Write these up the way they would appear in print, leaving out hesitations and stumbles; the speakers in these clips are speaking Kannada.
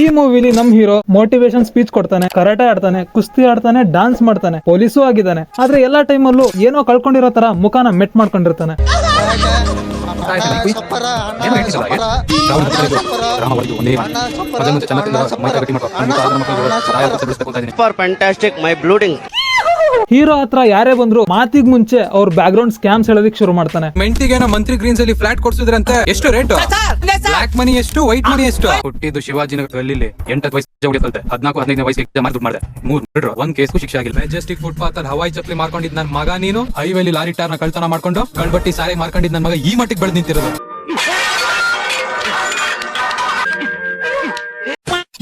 ಈ ಮೂವಿಲಿ ನಮ್ ಹೀರೋ ಮೋಟಿವೇಶನ್ ಸ್ಪೀಚ್ ಕೊಡ್ತಾನೆ, ಕರಾಟೆ ಆಡ್ತಾನೆ, ಕುಸ್ತಿ ಆಡ್ತಾನೆ, ಡಾನ್ಸ್ ಮಾಡ್ತಾನೆ, ಪೊಲೀಸು ಆಗಿದ್ದಾನೆ. ಆದ್ರೆ ಎಲ್ಲಾ ಟೈಮಲ್ಲೂ ಏನೋ ಕಳ್ಕೊಂಡಿರೋ ತರ ಮುಖಾನ ಮೆಟ್ ಮಾಡ್ಕೊಂಡಿರ್ತಾನೆ. ಹೀರೋ ಹತ್ರ ಯಾರೇ ಬಂದ್ರು ಮಾತಿಗ್ ಮುಂಚೆ ಅವ್ರ ಬ್ಯಾಕ್ ಗ್ರೌಂಡ್ ಸ್ಕ್ಯಾಮ್ಸ್ ಹೇಳೋದಿಕ್ ಶುರು ಮಾಡ್ತಾನೆ. ಮೆಂಟಿಗೇನೋ ಮಂತ್ರಿ ಗ್ರೀನ್ಸ್ ಅಲ್ಲಿ ಫ್ಲಾಟ್ ಕೊಡ್ಸಿದ್ರಂತೆ, ಎಷ್ಟು ರೇಟ್? ಬ್ಲಾಕ್ ಮನಿ ಎಷ್ಟು, ವೈಟ್ ಮನಿ ಎಷ್ಟು? ಹುಟ್ಟಿದ್ದು ಶಿವಾಜಿನಗರದಲ್ಲಿ 8 ವಯಸ್ಸು ಹೊಡಿತಂತೆ, 14-15 ವಯಸ್ಸಿಗೆ ಮಾಡಿದ್ರು ಮಾಡಿದೆ 3 ಒಂದ್ ಕೇಸ್ಗೂ ಶಿಕ್ಷೆ ಆಗಿಲ್ಲ. ಮೆಜೆಸ್ಟಿಕ್ ಫುಟ್ಪಾತ್ ಅಲ್ಲಿ ಹವಾಯಿ ಚಪ್ಪಲಿ ಮಾರ್ಕೊಂಡಿದ್ ನನ್ ಮಗ ನೀನು, ಹೈವೇಲಿ ಲಾರಿ ಟಾರ್ ನ ಕಳ್ತನ ಮಾಡ್ಕೊಂಡು ಕಳ್ಬಟ್ಟಿ ಸಾರಿ ಮಾರ್ಕೊಂಡಿದ್ ನನ್ ಮಗ ಈ ಮಟ್ಟಿಗೆ ಬೆಳೆದ್ ನಿಂತಿರೋದು.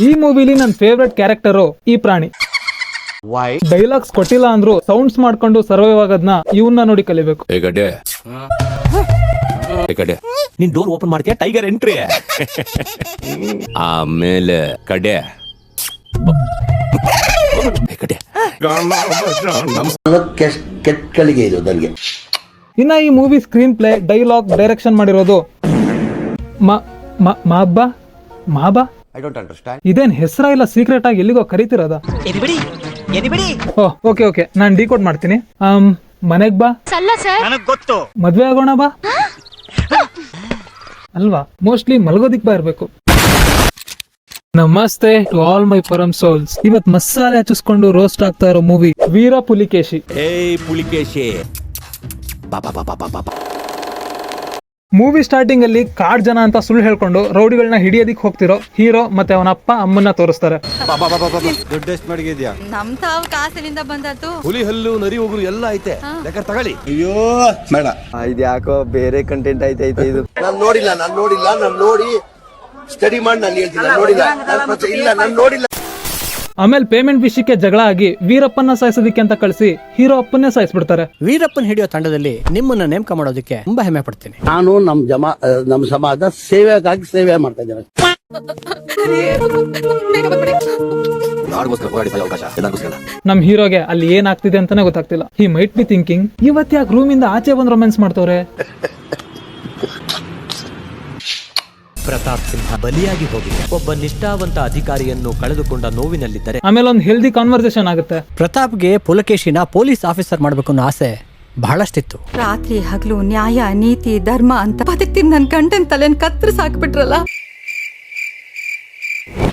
ಈ ಮೂವಿಲಿ ನನ್ ಫೇವ್ರೆಟ್ ಕ್ಯಾರೆಕ್ಟರ್ ಈ ಪ್ರಾಣಿ. ಡೈಲಾಗ್ಸ್ ಕೊಟ್ಟಿಲ್ಲ ಅಂದ್ರು ಸೌಂಡ್ಸ್ ಮಾಡ್ಕೊಂಡು ಸರ್ವೈವ್ ಆಗೋದ್ನ ಇವನ್ನ ನೋಡಿ ಕಲಿಬೇಕು. ನೀನ್ ಡೋರ್ ಓಪನ್ ಮಾಡ್ತೀಯ, ಟೈಗರ್ ಎಂಟ್ರಿ. ಆಮೇಲೆ ಕಡೆ ಕೆಟ್ಟಗಳಿಗೆ ಇದು ನನಗೆ. ಇನ್ನ ಈ movie screen play, dialogue, direction ಮಾಡಿರೋದು ಮಾಬಾ. ಇದೇನ್ ಹೆಸರ ಇಲ್ಲ, ಸೀಕ್ರೆಟ್ ಆಗಿ ಎಲ್ಲಿಗೋ ಕರಿತಿರೋದ? ಓಕೆ ನಾನ್ ಡಿಕೋಡ್ ಮಾಡ್ತೀನಿ. ಮನೆಗ್ ಬಾ, ಮದ್ವೆ ಆಗೋಣ ಬಾ ಅಲ್ವಾ? ಮೋಸ್ಟ್ಲಿ ಮಲ್ಗೋದಿಕ್ ಬಾ ಇರ್ಬೇಕು. ನಮಸ್ತೆ ಟು ಆಲ್ ಮೈ ಪರಮ್ ಸೋಲ್ಸ್. ಇವತ್ ಮಸಾಲೆ ಹಚ್ಚಿಸ್ಕೊಂಡು ರೋಸ್ಟ್ ಆಗ್ತಾ ಇರೋ movie Veera Pulikeshi. Pulikeshi movie starting ಅಲ್ಲಿ ಕಾಡ್ ಜನ ಅಂತ ಸುಳ್ಳು ಹೇಳ್ಕೊಂಡು ರೌಡಿಗಳನ್ನ ಹಿಡಿಯೋದಿಕ್ ಹೋಗ್ತಿರೋ ಹೀರೋ ಮತ್ತೆ ಅವನ ಅಪ್ಪ ಅಮ್ಮನ್ನ ತೋರಿಸ್ತಾರೆ. ನಮ್ ತಾವ್ ಕಾಸಿನಿಂದ ಬಂದದ್ದು ಹುಲಿ ಹಲ್ಲು, ನರಿ ಹೋಗುರು ಎಲ್ಲ ಐತೆ, ಬೇಕಾದ್ರೆ ತಗೊಳ್ಳಿ. ಅಯ್ಯೋ ಬೇಡ, ಇದ್ಯಾಕೋ ಬೇರೆ ಕಂಟೆಂಟ್ ಐತೆ ಇದು. ನಾನು ನೋಡಿಲ್ಲ, ನಾನು ನೋಡಿ ಸ್ಟಡಿ ಮಾಡಿ ನಾನು ಹೇಳ್ತೀನಿ. ನಾನು ನೋಡಿಲ್ಲ. ಆಮೇಲೆ ಪೇಮೆಂಟ್ ವಿಷಯಕ್ಕೆ ಜಗಳ ಆಗಿ ವೀರಪ್ಪನ ಸಾಯಿಸೋದಿಕ್ಕೆ ಅಂತ ಕಳಿಸಿ ಹೀರೋ ಅಪ್ಪನ್ನೇ ಸಾಯಿಸ್ಬಿಡ್ತಾರೆ. ವೀರಪ್ಪನ್ ಹಿಡಿಯೋ ತಂಡದಲ್ಲಿ ನಿಮ್ಮನ್ನ ನೇಮಕ ಮಾಡೋದಕ್ಕೆ ತುಂಬಾ ಹೆಮ್ಮೆ ಪಡ್ತೀನಿ. ನಾನು ನಮ್ಮ ಸಮಾಜ ಸೇವೆಗಾಗಿ ಸೇವೆ ಮಾಡ್ತಾ ಇದ್ದೇನೆ. ನಮ್ ಹೀರೋಗೆ ಅಲ್ಲಿ ಏನಾಗ್ತಿದೆ ಅಂತಾನೆ ಗೊತ್ತಾಗ್ತಿಲ್ಲ. ಹಿ ಮೈಟ್ ಬಿ ಥಿಂಕಿಂಗ್, ಇವತ್ ಯಾಕೆ ರೂಮ್ ಇಂದ ಆಚೆ ಬಂದ್ ರೊಮ್ಯಾನ್ಸ್ ಮಾಡ್ತವ್ರೆ? ಪ್ರತಾಪ್ ಸಿಂಹ ಬಲಿಯಾಗಿ ಹೋಗಿದೆ. ಒಬ್ಬ ನಿಷ್ಠಾವಂತ ಅಧಿಕಾರಿಯನ್ನು ಕಳೆದುಕೊಂಡ ನೋವಿನಲ್ಲಿದ್ದರೆ ಆಮೇಲೆ ಒಂದು ಹೆಲ್ದಿ ಕಾನ್ವರ್ಸೇಷನ್ ಆಗುತ್ತೆ. ಪ್ರತಾಪ್ಗೆ ಪುಲಕೇಶಿನ ಪೊಲೀಸ್ ಆಫೀಸರ್ ಮಾಡ್ಬೇಕು ಅನ್ನೋ ಆಸೆ ಬಹಳಷ್ಟಿತ್ತು. ರಾತ್ರಿ ಹಗಲು ನ್ಯಾಯ, ನೀತಿ, ಧರ್ಮ ಅಂತ ಬದುಕ್ತೀನಿ. ನನ್ ಗಂಟನ್ ತಲೆನ್ ಕತ್ತರಿಸಿ ಹಾಕ್ಬಿಟ್ರಲ್ಲ.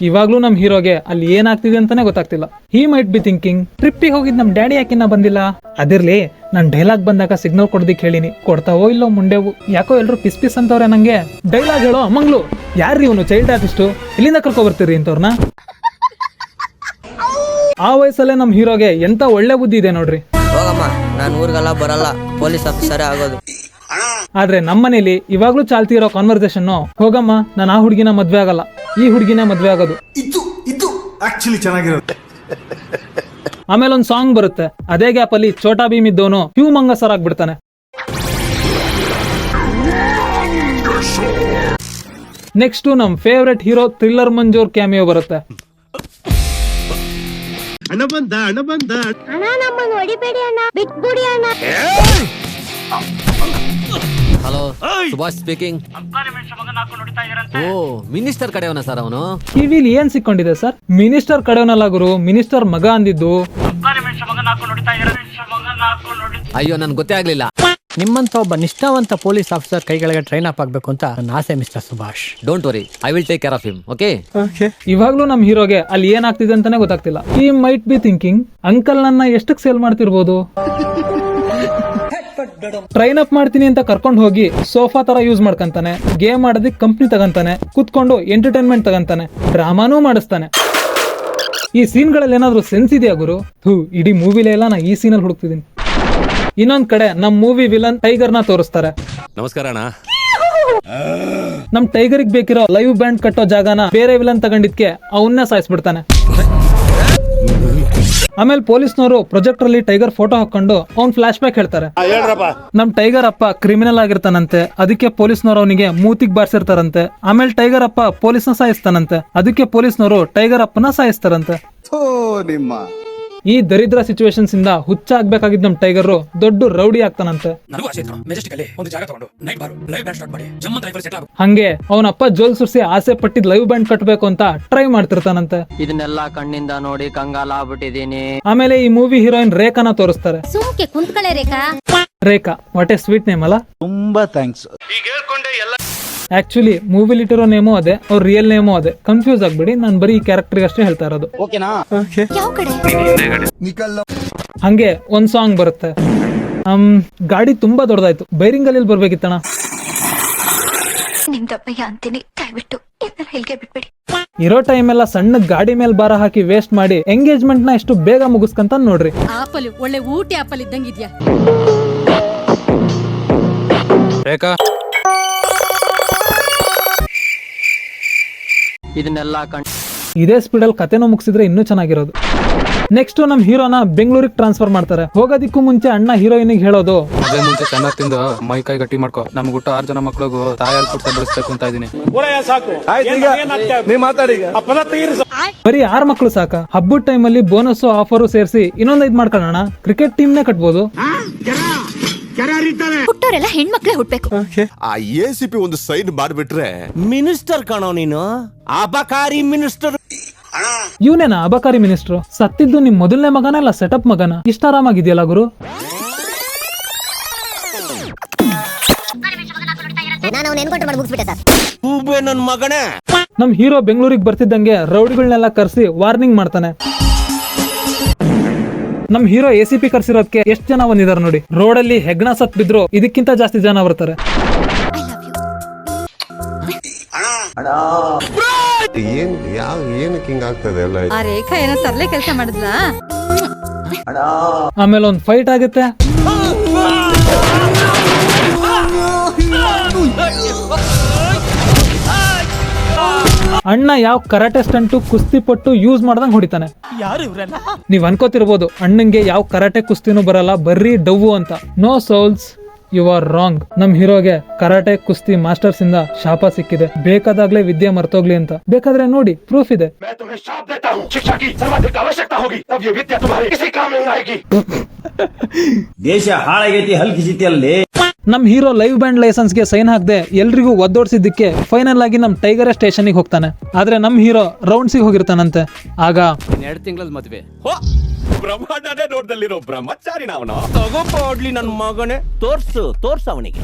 ಇವಾಗ್ಲೂ ನಮ್ ಹೀರೋಗೆ ಅಲ್ಲಿ ಏನಾಗ್ತಿದೆ ಅಂತಾನೆ ಗೊತ್ತಾಗ್ತಿಲ್ಲ. ಹಿ ಮೈಟ್ ಬಿ ಥಿಂಕಿಂಗ್, ಟ್ರಿಪ್ಪಿಗೆ ಹೋಗಿದ್ ನಮ್ ಡ್ಯಾಡಿ ಯಾಕಿನ್ನ ಬಂದಿಲ್ಲ? ಅದಿರ್ಲಿ, ನಾನ್ ಡೈಲಾಗ್ ಬಂದಾಗ ಸಿಗ್ನಲ್ ಕೊಡೋದಿಕ್ ಹೇಳಿನಿ, ಕೊಡ್ತಾವೋ ಇಲ್ಲೋ ಮುಂಡೆವು. ಯಾಕೋ ಎಲ್ರು ಪಿಸ್ ಪಿಸ್ ಅಂತವ್ರೆ ನಂಗೆ. ಡೈಲಾಗ್ ಹೇಳೋ ಅಮ್ಮಂಗ್ಲು, ಯಾರ್ರಿ ಇವನು ಚೈಲ್ಡ್ ಆರ್ಟಿಸ್ಟು, ಇಲ್ಲಿಂದ ಕರ್ಕೊ ಬರ್ತೀರಿ ಇಂತವ್ರನ್ನ? ಆ ವಯಸ್ಸಲ್ಲೇ ನಮ್ ಹೀರೋಗೆ ಎಂತ ಒಳ್ಳೆ ಬುದ್ಧಿ ಇದೆ ನೋಡ್ರಿ. ಹೋಗಮ್ಮ, ನಾನು ಊರಿಗೆಲ್ಲ ಬರಲ್ಲ, ಪೊಲೀಸ್ ಆಫೀಸರೇ ಆಗೋದು. ಆದ್ರೆ ನಮ್ಮನೇಲಿ ಇವಾಗ್ಲೂ ಚಾಲ್ತಿ ಇರೋ ಕಾನ್ವರ್ಸೇಷನ್, ಹೋಗಮ್ಮ ನಾನು ಆ ಹುಡುಗಿನ ಮದ್ವೆ ಆಗಲ್ಲ, ಈ ಹುಡುಗಿನ ಮದ್ವೆ ಆಗೋದು. ಇದು ಆಕ್ಚುಲಿ ಚೆನ್ನಾಗಿರುತ್ತೆ. ಆಮೇಲೆ ಒಂದ್ ಸಾಂಗ್ ಬರುತ್ತೆ, ಅದೇ ಗ್ಯಾಪ್ ಅಲ್ಲಿ ಚೋಟಾ ಭೀಮ್ ಇದ್ದವನು ಹ್ಯೂಮಂಗಸರ್ ಆಗ್ಬಿಡ್ತಾನೆ. ನೆಕ್ಸ್ಟ್ ನಮ್ ಫೇವ್ರೆಟ್ ಹೀರೋ ಥ್ರಿಲ್ಲರ್ ಮಂಜೂರ್ ಕ್ಯಾಮಿಯೋ ಬರುತ್ತೆ. Hello, Subhash speaking. Oh, minister ಕಡೆಯವನ ಸರ್ ಅವನು? ಕಿವಿಲಿ ಏನ್ ಸಿಕ್ಕೊಂಡಿದೆ ಸರ್? ಮಿನಿಸ್ಟರ್ ಕಡೆಯವನಲ್ಲ ಗುರು, ಮಿನಿಸ್ಟರ್ ಮಗ ಅಂದಿದ್ದು. ಅಯ್ಯೋ, ನನ್ ಗೊತ್ತೇ ಆಗ್ಲಿಲ್ಲ. ನಿಮ್ಮಂತ ಒಬ್ಬ ನಿಷ್ಠಾವಂತ ಪೊಲೀಸ್ ಆಫೀಸರ್ ಕೈಗಳಿಗೆ ಟ್ರೈನ್ ಅಪ್ ಆಗ್ಬೇಕು ಅಂತ ನನ್ನ ಆಸೆ mister Subhash. Don't worry, I will take care of him. Okay. ಇವಾಗ್ಲೂ ನಮ್ ಹೀರೋಗೆ ಅಲ್ಲಿ ಏನಾಗ್ತಿದೆ ಅಂತಾನೆ ಗೊತ್ತಾಗ್ತಿಲ್ಲ. He might be thinking, uncle ನನ್ನ ಎಷ್ಟಕ್ ಸೇಲ್ ಮಾಡ್ತಿರ್ಬೋದು? ಟ್ರೈನ್ ಅಪ್ ಮಾಡ್ತೀನಿ ಅಂತ ಕರ್ಕೊಂಡು ಹೋಗಿ ಸೋಫಾ ತರ ಯೂಸ್ ಮಾಡ್ಕಂತಾನೆ, ಗೇಮ್ ಆಡೋದಕ್ಕೆ ಕಂಪ್ನಿ ತಗಂತಾನೆ, ಕುತ್ಕೊಂಡು ಎಂಟರ್ಟೈನ್ಮೆಂಟ್ ತಗಂತಾನೆ, ಡ್ರಾಮಾನೂ ಮಾಡಿಸ್ತಾನೆ. ಈ ಸೀನ್ಗಳಲ್ಲಿ ಏನಾದ್ರು ಸೆನ್ಸ್ ಇದೆಯಾ ಗುರು? ಇಡೀ ಮೂವಿಲೇ ಎಲ್ಲ ನಾ ಈ ಸೀನಲ್ಲಿ ಹುಡುಕ್ತಿದ್ದೀನಿ. ಇನ್ನೊಂದ್ ಕಡೆ ನಮ್ ಮೂವಿ ವಿಲನ್ ಟೈಗರ್ ನ ತೋರಿಸ್ತಾರೆ. ನಮಸ್ಕಾರ ಅಣ್ಣ. ನಮ್ ಟೈಗರ್ಗ್ ಬೇಕಿರೋ ಲೈವ್ ಬ್ಯಾಂಡ್ ಕಟ್ಟೋ ಜಾಗನ ಬೇರೆ ವಿಲನ್ ತಗೊಂಡಿದ್ಕೆ ಅವನ್ನ ಸಾಯಿಸ್ಬಿಡ್ತಾನೆ. ಆಮೇಲೆ ಪೊಲೀಸ್ನವರು ಪ್ರೊಜೆಕ್ಟರ್ ಅಲ್ಲಿ ಟೈಗರ್ ಫೋಟೋ ಹಾಕೊಂಡು ಅವ್ನ್ ಫ್ಲಾಶ್ ಬ್ಯಾಕ್ ಹೇಳ್ತಾರೆ. ನಮ್ ಟೈಗರ್ ಅಪ್ಪ ಕ್ರಿಮಿನಲ್ ಆಗಿರ್ತಾನಂತೆ, ಅದಕ್ಕೆ ಪೊಲೀಸ್ನವರು ಅವನಿಗೆ ಮೂತಿಗ್ ಬಾರಿಸಿರ್ತಾರಂತೆ. ಆಮೇಲೆ ಟೈಗರ್ ಅಪ್ಪ ಪೊಲೀಸ್ನ ಸಾಯಿಸ್ತಾನಂತೆ, ಅದಕ್ಕೆ ಪೊಲೀಸ್ನವರು ಟೈಗರ್ ಅಪ್ಪನ ಸಾಯಿಸ್ತಾರಂತೆ. ಈ ದರಿದ್ರ ಸಿಚುವೇಶನ್ಸ್ ಇಂದ ಹುಚ್ಚ ಆಗ್ಬೇಕಾಗಿದ್ ನಮ್ ಟೈಗರ್ ದೊಡ್ಡ ರೌಡಿ ಆಗ್ತಾನಂತೆ. ಹಂಗೆ ಅವನಪ್ಪ ಜೋಲ್ ಸುರ್ಸಿ ಆಸೆ ಪಟ್ಟಿದ್ ಲೈವ್ ಬ್ಯಾಂಡ್ ಕಟ್ಬೇಕು ಅಂತ ಟ್ರೈ ಮಾಡ್ತಿರ್ತಾನಂತೆ. ಇದನ್ನೆಲ್ಲ ಕಣ್ಣಿಂದ ನೋಡಿ ಕಂಗಾಲ ಆಗ್ಬಿಟ್ಟಿದೀನಿ. ಆಮೇಲೆ ಈ ಮೂವಿ ಹೀರೋಯಿನ್ ರೇಖಾನ ತೋರಿಸ್ತಾರೆ. ಸುಮ್ಕೆ ಕುಂತ್ಕಳೆ ರೇಖಾ. ರೇಖಾ, ವಾಟ್ ಎ ಸ್ವೀಟ್ ನೇಮ್ ಅಲ್ಲ. ತುಂಬಾ ಥ್ಯಾಂಕ್ಸ್. ಆಕ್ಚುಲಿ ಮೂವಿಲಿಟ್ಟಿರೋ ನೇಮು ಅದೇ, ಅವ್ರ ರಿಯಲ್ ನೇಮು ಅದೇ. ಕನ್ಫ್ಯೂಸ್ ಆಗ್ಬಿಡಿ, ನಾನು ಬರೀ ಈ ಕ್ಯಾರೆಕ್ಟರ್ ಅಷ್ಟೇ ಹೇಳ್ತಾ ಇರೋದು. ಯಾವ ಕಡೆ? ಹಂಗೆ ಒಂದ್ ಸಾಂಗ್ ಬರುತ್ತೆ. ಗಾಡಿ ತುಂಬಾ ದೊಡ್ಡದಾಯ್ತು, ಬೈರಿಂಗ್ ಅಲ್ಲಿ ಬರ್ಬೇಕಿತ್ತಣ. ನಿಮ್ದಪ್ಪಯ್ಯ ಅಂತೀನಿ, ದಯವಿಟ್ಟು ಇದನ್ನ ಇಲ್ಲಿಗೆ ಬಿಟ್ಬಿಡಿ. ಇರೋ ಟೈಮ್ ಎಲ್ಲ ಸಣ್ಣ ಗಾಡಿ ಮೇಲೆ ಭಾರ ಹಾಕಿ ವೇಸ್ಟ್ ಮಾಡಿ ಎಂಗೇಜ್ಮೆಂಟ್ ನ ಎಷ್ಟು ಬೇಗ ಮುಗಿಸ್ಕಂತ ನೋಡ್ರಿ. ಆಪಲ್ ಒಳ್ಳೆ ಊಟಿ ಆಪಲ್ ಇದ್ದಂಗಿದ್ಯಾ. ರೇಖಾ, ಇದನ್ನೆಲ್ಲ ಇದೇ ಸ್ಪೀಡಲ್ಲಿ ಕತೆನೂ ಮುಗಿಸಿದ್ರೆ ಇನ್ನೂ ಚೆನ್ನಾಗಿರೋದು. ನೆಕ್ಸ್ಟ್ ನಮ್ ಹೀರೋನ ಬೆಂಗಳೂರಿಗೆ ಟ್ರಾನ್ಸ್ಫರ್ ಮಾಡ್ತಾರೆ. ಹೋಗೋದಿಕ್ಕೂ ಮುಂಚೆ ಅಣ್ಣ ಹೀರೋಯಿನ್ ಹೇಳೋದು, ಅದೇ ಮುಂಚೆ ಚೆನ್ನಾಗಿ ತಿಂದು ಮೈ ಕೈ ಗಟ್ಟಿ ಮಾಡ್ಕೊ. ನಮ್ಗೆ ಊಟ 6 ಜನ ಮಕ್ಳಿಗೂ ತಾಯಾರು ಕೊಡ್ತಾ ಬೆಳೆಸ್ಬೇಕು ಅಂತ ಇದೀನಿ. ಬರೀ 6 ಮಕ್ಳು ಸಾಕ? ಹಬ್ಬದ ಟೈಮಲ್ಲಿ ಬೋನಸ್ ಆಫರು ಸೇರಿಸಿ ಇನ್ನೊಂದ್ 5 ಮಾಡ್ಕೊಳ್ಳೋಣ. ಕ್ರಿಕೆಟ್ ಟೀಮ್ ನೇ ಕಟ್ಬೋದು. ಹುಟ್ಟೋರೆಲ್ಲ ಹೆಣ್ಮಕ್ಳೇ ಹುಟ್ಬೇಕು. ಆ ACP ಒಂದು ಸೈನ್ ಮಾಡ್ಬಿಟ್ರೆ ಮಿನಿಸ್ಟರ್ ಕಾಣೋ ನೀನು, ಅಬಕಾರಿ ಮಿನಿಸ್ಟರ್. ಇವನೇನಾ ಅಬಕಾರಿ ಮಿನಿಸ್ಟ್ರು? ಸತ್ತಿದ್ದು ನಿಮ್ ಮೊದಲನೇ ಮಗನ ಇಲ್ಲ ಸೆಟಪ್ ಮಗನ? ಇಷ್ಟ ಆರಾಮಾಗಿದೆಯಲ್ಲ ಗುರು. ನನ್ ಮಗನೇ. ನಮ್ ಹೀರೋ ಬೆಂಗಳೂರಿಗೆ ಬರ್ತಿದ್ದಂಗೆ ರೌಡಿಗಳನ್ನೆಲ್ಲ ಕರ್ಸಿ ವಾರ್ನಿಂಗ್ ಮಾಡ್ತಾನೆ. ನಮ್ ಹೀರೋ ACP ಕರ್ಸಿರೋದಕ್ಕೆ ಎಷ್ಟ್ ಜನ ಬಂದಿದ್ದಾರೆ ನೋಡಿ. ರೋಡಲ್ಲಿ ಹೆಗ್ಣ ಸತ್ ಬಿದ್ರು ಇದಕ್ಕಿಂತ ಜಾಸ್ತಿ ಜನ ಬರ್ತಾರೆ. ಏನಕ್ಕೆ ಹಿಂಗಾಗ್ತದೆ ಎಲ್ಲ? ಆ ರೇಖಾ ಏನೋ ತರ್ಲೆ ಕೆಲಸ ಮಾಡಿದ್ಲಾ? ಆಮೇಲೆ ಒಂದ್ ಫೈಟ್ ಆಗುತ್ತೆ. ಅಣ್ಣ ಯಾವ ಕರಾಟೆ ಸ್ಟಂಟು ಕುಸ್ತಿ ಪಟ್ಟು ಯೂಸ್ ಮಾಡ್ದಂಗ್ ಹೊಡಿತಾನೆ. ನೀವ್ ಅನ್ಕೋತಿರ್ಬೋದು ಅಣ್ಣಂಗೆ ಯಾವ ಕರಾಟೆ ಕುಸ್ತಿನೂ ಬರಲ್ಲ, ಬರ್ರಿ ಡವ್ವು ಅಂತ. No souls, you are wrong. ನಮ್ ಹೀರೋಗೆ ಕರಾಟೆ ಕುಸ್ತಿ ಮಾಸ್ಟರ್ಸ್ ಇಂದ ಶಾಪ ಸಿಕ್ಕಿದೆ. ಬೇಕಾದಾಗ್ಲೇ ವಿದ್ಯೆ ಮರ್ತೋಗ್ಲಿ ಅಂತ. ಬೇಕಾದ್ರೆ ನೋಡಿ, ಪ್ರೂಫ್ ಇದೆ. ದೇಶ ಹಾಳಾಗೈತಿ, ಹಲ್ಕಿಸಿತಿ ಅಲ್ಲಿ. ನಮ್ ಹೀರೋ ಲೈವ್ ಬ್ಯಾಂಡ್ ಲೈಸೆನ್ಸ್ ಗೆ ಸೈನ್ ಹಾಕದೆ ಎಲ್ರಿಗೂ ಒದ್ದೋಡ್ಸಿದ್ದಕ್ಕೆ ಫೈನಲ್ ಆಗಿ ನಮ್ ಟೈಗರ್ ಸ್ಟೇಷನ್ಗೆ ಹೋಗ್ತಾನೆ. ಆದ್ರೆ ನಮ್ ಹೀರೋ ರೌಂಡ್ಸಿಗೆ ಹೋಗಿರ್ತಾನಂತೆ. ಆಗ 2 ತಿಂಗಳ ಮದ್ವೆ. ಬ್ರಹ್ಮಾಂಡನೇ ನೋಡ್ದಲ್ಲಿರೋ ಬ್ರಹ್ಮಚಾರಿ ನಾವನು. ತಗೋಡ್ಲಿ ನನ್ ಮಗನೇ, ತೋರ್ಸು ಅವನಿಗೆ.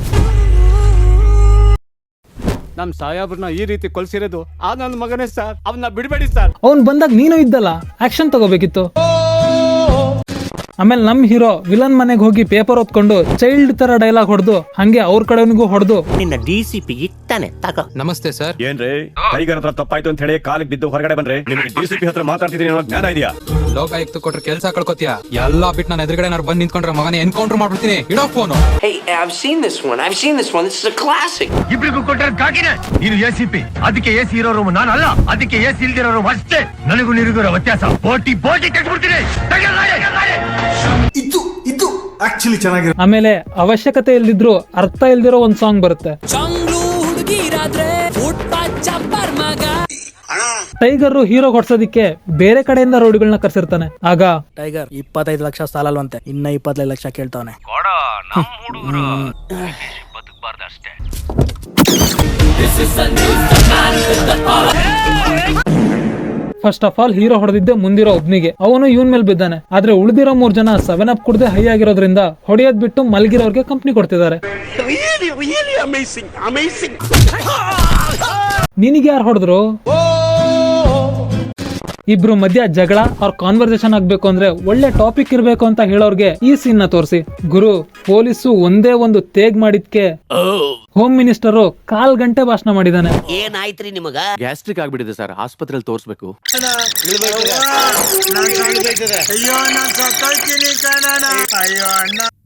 ನಮ್ ಸಾಯಾಬ್ರನ್ನ ಈ ರೀತಿ ಕೊಲ್ಸಿರೋದು ಆ ನನ್ನ ಮಗನೇ ಸರ್, ಅವನ್ನ ಬಿಡಬೇಡಿ ಸರ್. ಅವ್ನ್ ಬಂದಾಗ ನೀನು ಇದ್ದಲ್ಲ, ಆಕ್ಷನ್ ತಗೋಬೇಕಿತ್ತು. ಆಮೇಲೆ ನಮ್ ಹೀರೋ ವಿಲನ್ ಮನೆಗೆ ಹೋಗಿ ಪೇಪರ್ ಓದ್ಕೊಂಡು ಚೈಲ್ಡ್ ತರ ಡೈಲಾಗ್ ಹೊಡೆದು ಹಂಗೆ ಅವ್ರ ಕಡೆನಿಗೂ ಹೊಡೆದು ನಿನ್ನ DCP ಇತ್ತಾನೆ ತಗೋ. ನಮಸ್ತೆ ಸರ್. ಏನ್ರಿ ಟೈಗರ್ ಹತ್ರ ತಪ್ಪಾಯ್ತು ಅಂತ ಹೇಳಿ ಕಾಲಿಗೆ ಬಿದ್ದು ಹೊರಗಡೆ ಬಂದ್ರೆ ನಿಮಗೆ DCP ಹತ್ರ ಮಾತಾಡ್ತಿದ್ದೀನಿ ಅನ್ನೋ ಜ್ಞಾನ ಇದೆಯಾ? ಲೋಕಾಯುಕ್ತ ಕೊಟ್ರೆ ಕೆಲಸ ಕಳ್ಕೊತೀಯ. ಎಲ್ಲಾ ಬಿಟ್ಟು ನಾನು ಎದುರುಗಡೆ ಬಂದ್ ನಿಂತ್ಕೊಂಡ್ರೆ ಮಗನೇ ಎನ್ಕೌಂಟರ್ ಮಾಡ್ಬಿಡ್ತೀನಿ. ಇಡೋ phone. I've seen this one. This is a classic. ಇಬ್ರಿಗೂ ಕೊಟ್ಟರೆ ಕಾಕಿನೇ. ನೀನು ACP, ಅದಕ್ಕೆ AC ಇರೋ ರೂಮ್ ನಾನಲ್ಲ, ಅದಕ್ಕೆ AC ಇಲ್ದಿರೋ ರೂಮ್ ಅಷ್ಟೇ. ನನಗೂ ನಿನಗೂ ವ್ಯತ್ಯಾಸ. ಬೋಟಿ ತೆಗೆದ್ಬಿಡ್ತೀನಿ. ಇದು ಆಕ್ಚುಲಿ ಚೆನ್ನಾಗಿರೋ. ಆಮೇಲೆ ಅವಶ್ಯಕತೆ ಇಲ್ದಿದ್ರು ಅರ್ಥ ಇಲ್ದಿರೋ ಒಂದ್ ಸಾಂಗ್ ಬರುತ್ತೆ. ಟೈಗರ್ ಹೀರೋ ಹೊಡ್ಸೋದಿಕ್ಕೆ ಬೇರೆ ಕಡೆಯಿಂದ ರೌಡಿಗಳನ್ನ ಕರ್ಸಿರ್ತಾನೆ. ಆಗ ಟೈಗರ್ 25 ಲಕ್ಷ ಸಾಲಲ್ವಂತೆ, ಇನ್ನ 25 ಲಕ್ಷ ಕೇಳ್ತಾವನೆ. ಫಸ್ಟ್ ಆಫ್ ಆಲ್ ಹೀರೋ ಹೊಡೆದಿದ್ದೆ ಮುಂದಿರೋ ಒಬ್ನಿಗೆ. ಅವನು ಇವನ್ ಮೇಲೆ ಬಿದ್ದಾನೆ. ಆದ್ರೆ ಉಳಿದಿರೋ 3 ಜನ 7 ಕುಡ್ದೆ ಹೈ ಆಗಿರೋದ್ರಿಂದ ಹೊಡೆಯೋದ್ ಬಿಟ್ಟು ಮಲಗಿರೋರ್ಗೆ ಕಂಪ್ನಿ ಕೊಡ್ತಿದ್ದಾರೆ. ನಿನಗೆ ಯಾರು ಹೊಡೆದ್ರು? ಇಬ್ರು ಮಧ್ಯ ಜಗಳ ಅವ್ರ ಕಾನ್ವರ್ಸೇಷನ್ ಆಗ್ಬೇಕು ಅಂದ್ರೆ ಒಳ್ಳೆ ಟಾಪಿಕ್ ಇರ್ಬೇಕು ಅಂತ ಹೇಳೋರ್ಗೆ ಈ ಸೀನ್ ನ ತೋರಿಸಿ. ಗುರು, ಪೊಲೀಸು ಒಂದೇ ಒಂದು ತೇಗ್ ಮಾಡಿದ್ಕೆ ಹೋಮ್ ಮಿನಿಸ್ಟರ್ 1/4 ಗಂಟೆ ಭಾಷಣ ಮಾಡಿದಾನೆ. ಏನಾಯ್ತ್ರಿ ನಿಮಗ? ಗ್ಯಾಸ್ಟ್ರಿಕ್ ಆಗ್ಬಿಟ್ಟಿದೆ ಸರ್, ಆಸ್ಪತ್ರೆಯಲ್ಲಿ ತೋರ್ಸ್ಬೇಕು.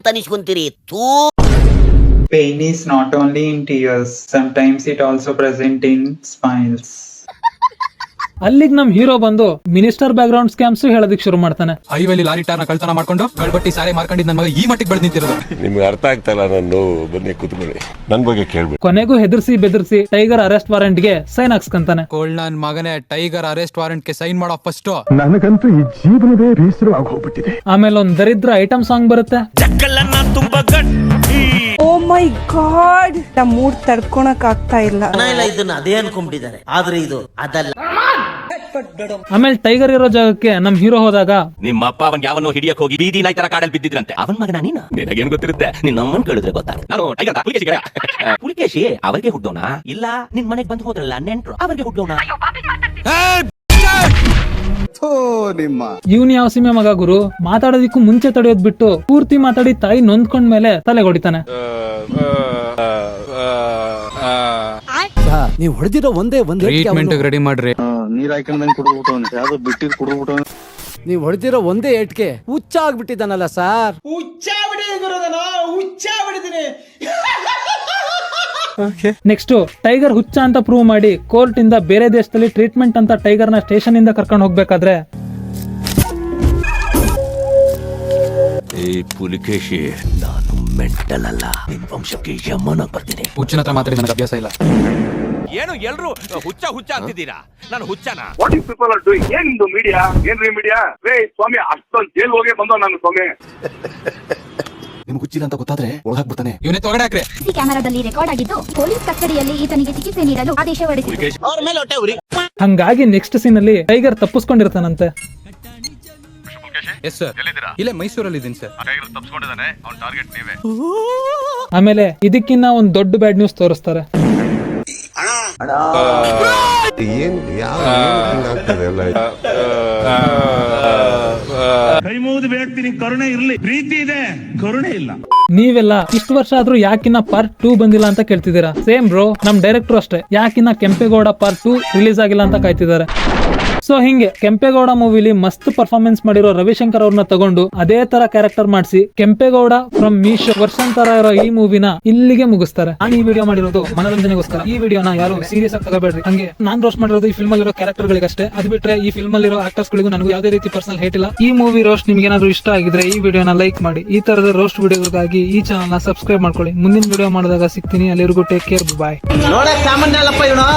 ತನಿಸ್ಕೊಂತೀರಿ. Pain is not only in tears, sometimes it also present in smiles. ಅಲ್ಲಿಗೆ ನಮ್ ಹೀರೋ ಬಂದು ಮಿನಿಸ್ಟರ್ ಬ್ಯಾಕ್ ಗ್ರೌಂಡ್ ಸ್ಕ್ಯಾಮ್ಸ್ ಹೇಳೋದಿಕ್ ಶುರು ಮಾಡ್ತಾನೆ. ಹೈವೇಲಿ ಲಾರಿ ಟಾರ್ನ ಕಳ್ತನ ಮಾಡ್ಕೊಂಡು ಗಳ್ಬಟ್ಟಿ ಸಾರೆ ಮಾರ್ಕೊಂಡಿದ್ ನನ್ನ ಮಗ ಈ ಮಟ್ಟಿಗೆ ಬೆಳೆದ್ ನಿಂತಿರೋದು. ನಿಮ್ಗೆ ಅರ್ಥ ಆಗ್ತಲ್ಲ ನಾನು ಬನ್ನಿ ಕೂತ್ಕೊಳ್ಳಿ ನನ್ ಬಗ್ಗೆ ಕೇಳ್ಬೇಡಿ. ಕೊನೆಗೂ ಹೆದರ್ಸಿ ಬೆದರ್ಸಿ ಟೈಗರ್ ಅರೆಸ್ಟ್ ವಾರೆಂಟ್ ಗೆ ಸೈನ್ ಹಾಕ್ಸ್ಕಂತಾನೆ. ನನ್ ಮಗನೇ ಟೈಗರ್ ಅರೆಸ್ಟ್ ವಾರೆಂಟ್ ಗೆ ಸೈನ್ ಮಾಡೋ ಫಸ್ಟ್. ನನಗಂತೂ ಈ ಜೀವನವೇ ಬೇಸರವಾಗಿ ಹೋಗ್ಬಿಟ್ಟಿದೆ. ಆಮೇಲೆ ಒಂದ್ ದರಿದ್ರ ಐಟಮ್ ಸಾಂಗ್ ಬರುತ್ತೆ. ಓ ಮೈ ಗಾಡ್, ಮೂಡ್ ತಡ್ಕೊಳಕ್ ಆಗ್ತಾ ಇಲ್ಲ. ಇದನ್ನ ಅದೇ ಅನ್ಕೊಂಡ್ಬಿಟ್ಟಿದ್ದಾರೆ, ಆದ್ರೆ ಇದು ಅದಲ್ಲ. ಆಮೇಲೆ ಟೈಗರ್ ಇರೋ ಜಾಗಕ್ಕೆ ನಮ್ ಹೀರೋ ಹೋದಾಗ ನಿಮ್ಮ ಅಪ್ಪ ಅವನ್ ಯಾವನ್ನೋ ಹಿಡಿಯಕ್ ಹೋಗಿ ಬೀದಿ ನಾಯಿ ತರ ಕಾಡಲ್ಲಿ ಬಿದ್ದಿದ್ರಂತೆ. ಅವನ್ ಮಗನ ನೀನು? ನಿನಗೇನ್ ಗೊತ್ತಿರುತ್ತೆ? ನಿನ್ನ ಅಮ್ಮನ್ ಕೇಳಿದ್ರೆ ಗೊತ್ತಾಗ. ನಾನು ಟೈಗರ್ ಪುಲಿಕೇಶಿ ಅವರಿಗೆ ಹುಟ್ಟೋಣ, ಇಲ್ಲ ನಿನ್ ಮನೆಗ್ ಬಂದು ಹೋದ್ರಲ್ಲ ನೆಂಟ್ರು ಅವರಿಗೆ ಹುಟ್ಟೋಣ. ಇವನ್ ಯಾವ ಸಿಮೆ ಮಗ ಗುರು, ಮಾತಾಡೋದಿಕ್ಕೂ ಮುಂಚೆ ತಡೆಯೋದ್ ಬಿಟ್ಟು ಪೂರ್ತಿ ಮಾತಾಡಿ ತಾಯಿ ನೊಂದ್ಕೊಂಡ್ ಮೇಲೆ ತಲೆ ಹೊಡಿತಾನೆ. ನೀವು ಹೊಡೆದಿರೋ ಒಂದೇ ಟ್ರೀಟ್ಮೆಂಟ್ ರೆಡಿ ಮಾಡ್ರಿ. ನೀರ್ ಹಾಕೊಂಡಂಗ್ ಕುಡ್ಬಿಟ್ಟು ಯಾವ್ದೋ ಬಿಟ್ಟಿದ್ ಕುಡ್ಬಿಟ್ಟು ನೀವು ಹೊಡೆದಿರೋ ಒಂದೇ ಏಟ್ಗೆ ಹುಚ್ಚ ಆಗ್ಬಿಟ್ಟಿದ್ದಾನಲ್ಲ ಸರ್. ನೆಕ್ಸ್ಟ್ ಟೈಗರ್ ಹುಚ್ಚ ಅಂತ ಪ್ರೂವ್ ಮಾಡಿ ಕೋರ್ಟ್ ಇಂದ ಬೇರೆ ದೇಶದಲ್ಲಿ ಟ್ರೀಟ್ಮೆಂಟ್ ಅಂತ ಟೈಗರ್ ನ ಸ್ಟೇಷನ್ ಇಂದ ಕರ್ಕೊಂಡು ಹೋಗ್ಬೇಕಾದ್ರೆ ಪುಲಿಕೇಶಿ ನಾನು ಮೆಂಟಲ್ ಅಲ್ಲ, ನಿನ್ ವಂಶಕ್ಕೆ ಯಮನಾಗ್ ಬರ್ತೀನಿ. ಹುಚ್ಚಿನ ಹತ್ರ ಮಾತಾಡಿ ನನಗೆ ಅಭ್ಯಾಸ ಇಲ್ಲ. ಏನು ಎಲ್ರು ಹುಚ್ಚ ಹುಚ್ಚ ಅಂತಿದ್ದೀರಾ? ನಾನು ಹುಚ್ಚನ? What you people are doing? ಏನ್ ನಿಮ್ದು ಮೀಡಿಯಾ? ಏನ್ರಿ ಮೀಡಿಯಾ? ರೇ ಸ್ವಾಮಿ, ಅಷ್ಟೊಂದು ಜೈಲ್ ಹೋಗಿ ಬಂದೋ ನಾನು ಸ್ವಾಮಿ. ನಿಮ್ಗೆ ಹುಚ್ಚಿಲ್ಲ ಅಂತ ಗೊತ್ತಾದ್ರೆ ಒಳಗಾಗ್ಬಿಡ್ತಾನೆ. ಇವನೇ ತೊಗಡೆ ಹಾಕ್ರೆ. ಕ್ಯಾಮೆರಾದಲ್ಲಿ ರೆಕಾರ್ಡ್ ಆಗಿದ್ದು ಪೊಲೀಸ್ ಕಸ್ಟಡಿಯಲ್ಲಿ ಈತನಿಗೆ ಚಿಕಿತ್ಸೆ ನೀಡಲು ಆದೇಶ ಹೊರಡಿಸಿದೆ. ಅವ್ರ ಮೇಲೆ ಹೊಟ್ಟೆ ಉರಿ. ಹಂಗಾಗಿ ನೆಕ್ಸ್ಟ್ ಸೀನ್ ಅಲ್ಲಿ ಟೈಗರ್ ತಪ್ಪಿಸ್ಕೊಂಡಿರ್ತಾನಂತೆ. ಎಸ್ ಸರ್, ಇಲ್ಲೇ ಮೈಸೂರಲ್ಲಿ ಇದೀನಿ ಸರ್. ತಪ್ಪಿಸ್ಕೊಂಡಿದ್ದಾನೆ, ಅವ್ನ ಟಾರ್ಗೆಟ್ ನೀವೇ. ಆಮೇಲೆ ಇದಕ್ಕಿನ್ನ ಒಂದ್ ದೊಡ್ಡ ಬ್ಯಾಡ್ ನ್ಯೂಸ್ ತೋರಿಸ್ತಾರೆ. ಕೈ ಮುಗಿದು ಬೇಡ್ತೀನಿ, ಕರುಣೆ ಇರ್ಲಿ. ಪ್ರೀತಿ ಇದೆ, ಕರುಣೆ ಇಲ್ಲ. ನೀವೆಲ್ಲ ಇಷ್ಟು ವರ್ಷ ಆದ್ರೂ ಯಾಕಿನ್ನ ಪಾರ್ಟ್ 2 ಬಂದಿಲ್ಲ ಅಂತ ಕೇಳ್ತಿದ್ದೀರಾ. ಸೇಮ್ ಬ್ರೋ, ನಮ್ ಡೈರೆಕ್ಟರ್ ಅಷ್ಟೇ ಯಾಕಿನ್ನ ಕೆಂಪೇಗೌಡ ಪಾರ್ಟ್ 2 ರಿಲೀಸ್ ಆಗಿಲ್ಲ ಅಂತ ಕಾಯ್ತಿದ್ದಾರೆ. ಸೊ ಹಿಂಗೆ ಕೆಂಪೇಗೌಡ ಮೂವಿಲಿ ಮಸ್ತ್ ಪರ್ಫಾರ್ಮೆನ್ಸ್ ಮಾಡಿರೋ ರವಿಶಂಕರ್ ಅವ್ರನ್ನ ತಗೊಂಡು ಅದೇ ತರ ಕ್ಯಾರೆಕ್ಟರ್ ಮಾಡಿಸಿ ಕೆಂಪೇಗೌಡ ಫ್ರಮ್ ಮೀಶೋ ವರ್ಷನ್ ತರ ಇರೋ ಈ ಮೂವಿನ ಇಲ್ಲಿಗೆ ಮುಗಿಸ್ತಾರೆ. ನಾನು ಈ ವಿಡಿಯೋ ಮಾಡಿರೋದು ಮನೋರಂಜನೆಗೋಸ್ಕರ. ಈ ವಿಡಿಯೋನ ಯಾರು ಸೀರಿಯಸ್ ಆಗಿ ತಗೋಬೇಡ್ರಿ. ಹಂಗೆ ನಾನ್ ರೋಸ್ಟ್ ಮಾಡಿರೋದು ಈ ಫಿಲ್ಮ್ ಅಲ್ಲಿರೋ ಕ್ಯಾರೆಕ್ಟರ್ ಗಳಿಗಷ್ಟೇ. ಅದು ಬಿಟ್ರೆ ಈ ಫಿಲ್ಮ್ ಅಲ್ಲಿರೋ ಆಕ್ಟರ್ಸ್ ಗಳಿಗೂ ನನಗೂ ಯಾವುದೇ ರೀತಿ ಪರ್ಸನಲ್ ಹೇಟ್ ಇಲ್ಲ. ಈ ಮೂವಿ ರೋಸ್ಟ್ ನಿಮ್ಗೆ ಏನಾದ್ರು ಇಷ್ಟ ಆಗಿದ್ರೆ ಈ ವಿಡಿಯೋನ ಲೈಕ್ ಮಾಡಿ. ಈ ತರದ ರೋಸ್ಟ್ ವಿಡಿಯೋಗಳಿಗಾಗಿ ಈ ಚಾನಲ್ ನ ಸಬ್ಸ್ಕ್ರೈಬ್ ಮಾಡ್ಕೊಳ್ಳಿ. ಮುಂದಿನ ವಿಡಿಯೋ ಮಾಡಿದಾಗ ಸಿಗ್ತೀನಿ. ಅಲ್ಲಿವರೆಗೂ ಟೇಕ್ ಕೇರ್, ಬಾಯ್. ನೋಡಕ್ ಸಾಮಾನ್ಯ ಅಲ್ಲಪ್ಪ ಇವನು.